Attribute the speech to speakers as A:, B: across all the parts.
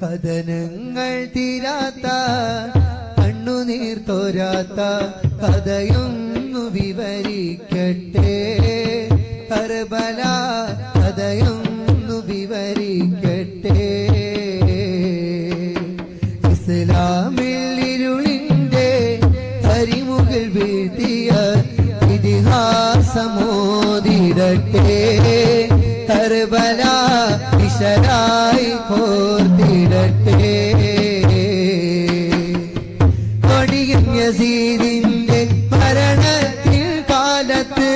A: കഥനങ്ങൾ തീരാത്ത കണ്ണുനീർ തോരാത്ത കഥയൊന്നു വിവരിക്കട്ടെ കർബല കഥയൊന്നു വിവരിക്കട്ടെ ഇസ്ലാമിൽ ഇരുളിന്റെ കരിമുകിൽ വീഴ്ത്തിയ ഇതിഹാസമോദിടട്ടെ കർബല വിശരായി കോർത്തിടട്ടെ കൊടിയൻ യസീദിന്റെ മരണത്തിൽ കാലത്ത്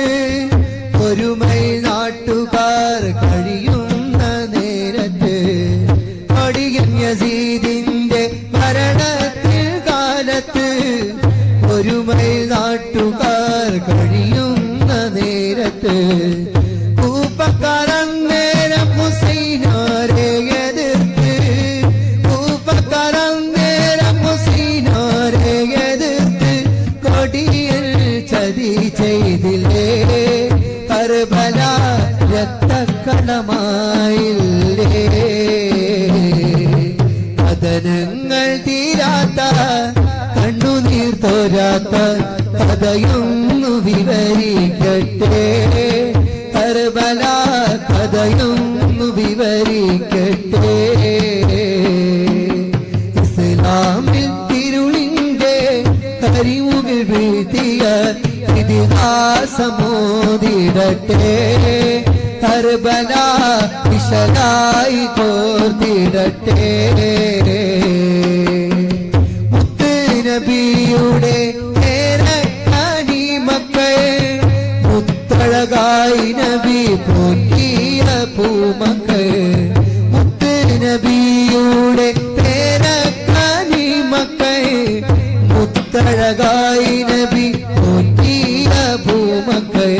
A: ഒരുമൈ നാട്ടുകാർ കഴിയുന്ന നേരത്ത് കൊടിയൻ യസീദിന്റെ മരണത്തിൽ കാലത്ത് ഒരുമൈ നാട്ടുകാർ കഴിയുന്ന നേരത്ത് ൂപ്പക്കറന്നേരം ഹുസൈനാരെ എതിർത്ത് ൂപ്പക്കറന്നേരം ഹുസൈനാരെ എതിർത്ത് കൊടിയൽ ചതി ചെയ്തില്ലേ കർബല രക്തക്കണമായില്ലേ കഥനങ്ങൾ തീരാത്ത കണ്ണുനീർ തോരാത്ത കഥയൊന്നു വിവരിക്കട്ടെ കർബല കഥയൊന്നു വിവരിക്കട്ടെ ഇസ്ലാമിൽ തിരുളിന്റെ കരിമുകിൽ വീഴ്ത്തിയ ഇതിഹാസമോദിടട്ടെ കർബല വിശലായി കോർത്തിടട്ടെ മുത്ത് നബിയുടെ പേരക്കാനി മക്കൾ മുത്തഴകായി നബി പോറ്റിയ പൂമക്കൾ മുത്ത് നബിയുടെ പേരക്കാനി മക്കൾ മുത്തഴകായി നബി പോറ്റിയ പൂമക്കൾ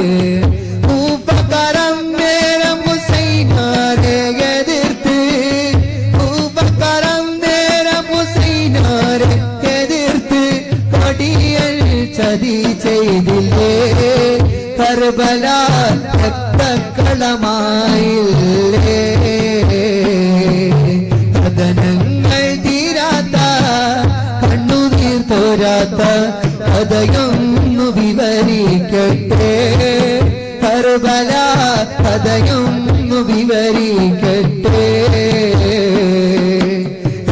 A: ൂപ്പക്കരം നേരം ഹുസൈനാരെ എതിർത്ത് ൂപ്പക്കരം നേരം ഹുസൈനാരെ എതിർത്ത് കൊടിയൽ ചതി ചെയ്തില്ലേ കർബല രക്തക്കളമായില്ലേ കഥനങ്ങൾ തീരാത്ത കണ്ണുനീർ തോരാത്ത കഥയൊന്നു വിവരിക്കട്ടെ കർബല കഥയൊന്നു വിവരിക്കട്ടെ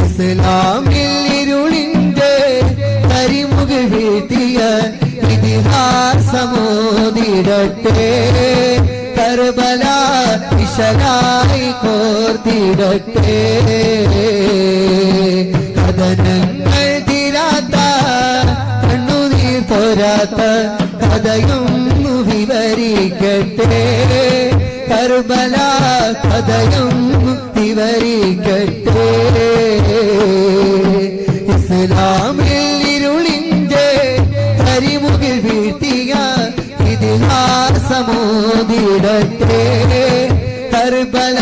A: ഇസ്ലാമിൽ ഇരുളിന്റെ കരിമുകിൽ വീഴ്ത്തിയ ഇതിഹാസമോദിടട്ടെ കർബല വിശലായി കോർത്തിടട്ടെ കഥനങ്ങൾ തീരാത്ത കണ്ണുനീർ തോരാത്ത കഥയൊന്നു വിവരിക്കട്ടെ കർബല കഥയൊന്നു വിവരിക്കട്ടെ ഇസ്ലാമിൽ ഇരുളിന്റെ കരിമുകിൽ വീഴ്ത്തിയ ഇതിഹാസമോദിടട്ടെ കർബല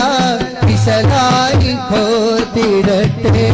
A: വിശലായി കോർത്തിടട്ടെ